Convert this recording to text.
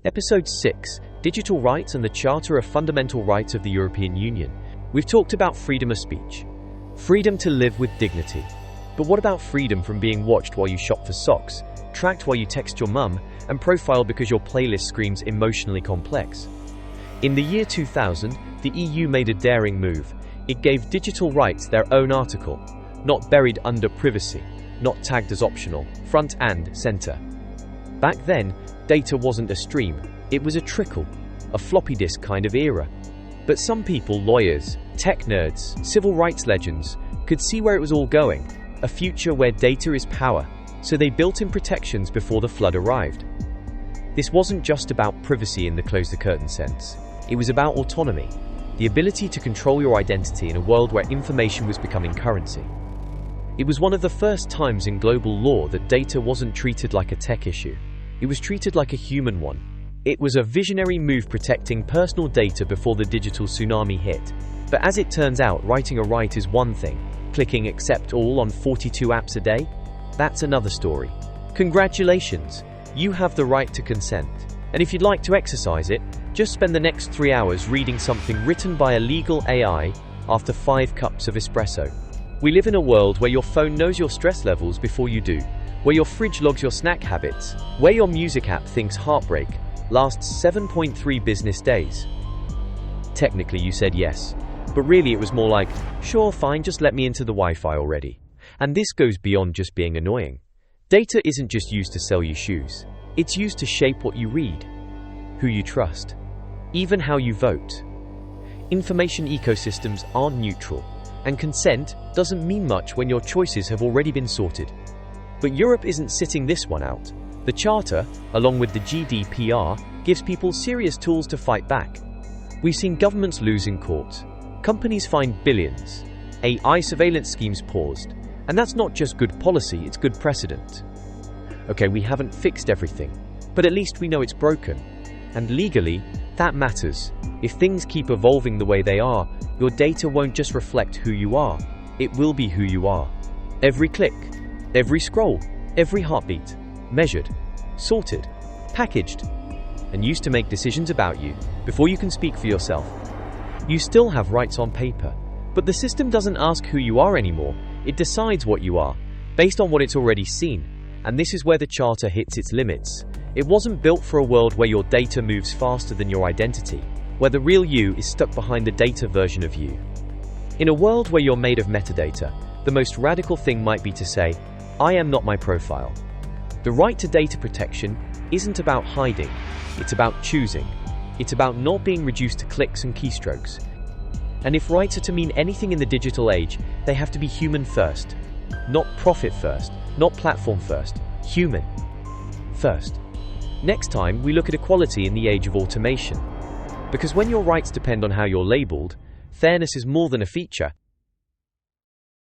Episode 6: Digital Rights and the Charter of Fundamental Rights of the European Union. We've talked about freedom of speech, freedom to live with dignity. But what about freedom from being watched while you shop for socks, tracked while you text your mum, and profiled because your playlist screams emotionally complex? In the year 2000, the EU made a daring move. It gave digital rights their own article, not buried under privacy, not tagged as optional, front and center. Back then, data wasn't a stream, it was a trickle, a floppy disk kind of era. But some people, lawyers, tech nerds, civil rights legends, could see where it was all going, a future where data is power, so they built in protections before the flood arrived. This wasn't just about privacy in the close-the-curtain sense. It was about autonomy, the ability to control your identity in a world where information was becoming currency. It was one of the first times in global law that data wasn't treated like a tech issue. It was treated like a human one. It was a visionary move protecting personal data before the digital tsunami hit. But as it turns out, writing a right is one thing. Clicking accept all on 42 apps a day? That's another story. Congratulations, you have the right to consent. And if you'd like to exercise it, just spend the next 3 hours reading something written by a legal AI after 5 cups of espresso. We live in a world where your phone knows your stress levels before you do, where your fridge logs your snack habits, where your music app thinks heartbreak lasts 7.3 business days. Technically you said yes, but really it was more like, sure, fine, just let me into the Wi-Fi already. And this goes beyond just being annoying. Data isn't just used to sell you shoes. It's used to shape what you read, who you trust, even how you vote. Information ecosystems aren't neutral, and consent doesn't mean much when your choices have already been sorted. But Europe isn't sitting this one out. The Charter, along with the GDPR, gives people serious tools to fight back. We've seen governments lose in court, companies fined billions, AI surveillance schemes paused, and that's not just good policy, it's good precedent. Okay, we haven't fixed everything, but at least we know it's broken. And legally, that matters. If things keep evolving the way they are, your data won't just reflect who you are, it will be who you are. Every click, every scroll, every heartbeat, measured, sorted, packaged, and used to make decisions about you before you can speak for yourself. You still have rights on paper, but the system doesn't ask who you are anymore, it decides what you are, based on what it's already seen. And this is where the Charter hits its limits. It wasn't built for a world where your data moves faster than your identity, where the real you is stuck behind the data version of you. In a world where you're made of metadata, the most radical thing might be to say, I am not my profile. The right to data protection isn't about hiding, it's about choosing. It's about not being reduced to clicks and keystrokes. And if rights are to mean anything in the digital age, they have to be human first. Not profit first, not platform first, human first. Next time, we look at equality in the age of automation. Because when your rights depend on how you're labeled, fairness is more than a feature,